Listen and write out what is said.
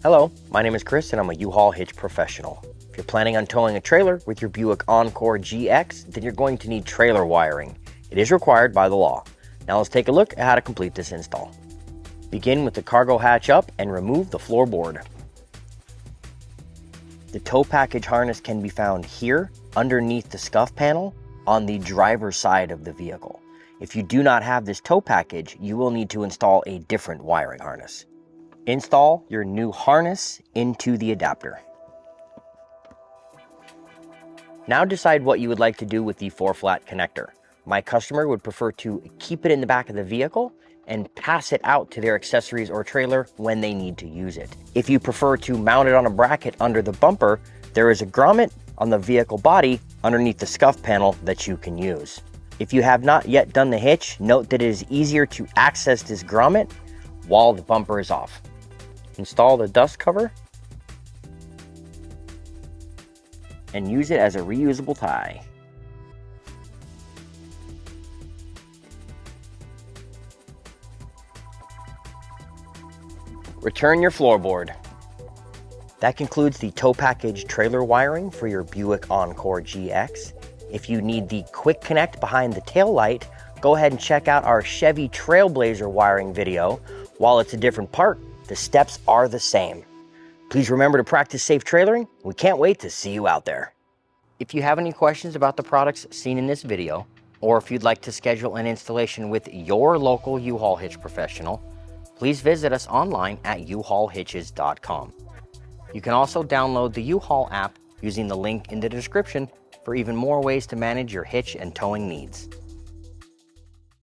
Hello, my name is Chris and I'm a U-Haul hitch professional. If you're planning on towing a trailer with your Buick Encore GX, then you're going to need trailer wiring. It is required by the law. Now let's take a look at how to complete this install. Begin with the cargo hatch up and remove the floorboard. The tow package harness can be found here underneath the scuff panel on the driver's side of the vehicle. If you do not have this tow package, you will need to install a different wiring harness. Install your new harness into the adapter. Now decide what you would like to do with the 4-flat connector. My customer would prefer to keep it in the back of the vehicle and pass it out to their accessories or trailer when they need to use it. If you prefer to mount it on a bracket under the bumper, there is a grommet on the vehicle body underneath the scuff panel that you can use. If you have not yet done the hitch, note that it is easier to access this grommet while the bumper is off. Install the dust cover and use it as a reusable tie. Return your floorboard. That concludes the tow package trailer wiring for your Buick Encore GX. If you need the quick connect behind the tail light, go ahead and check out our Chevy Trailblazer wiring video. While it's a different part, the steps are the same. Please remember to practice safe trailering. We can't wait to see you out there. If you have any questions about the products seen in this video, or if you'd like to schedule an installation with your local U-Haul hitch professional, please visit us online at uhaulhitches.com. You can also download the U-Haul app using the link in the description for even more ways to manage your hitch and towing needs.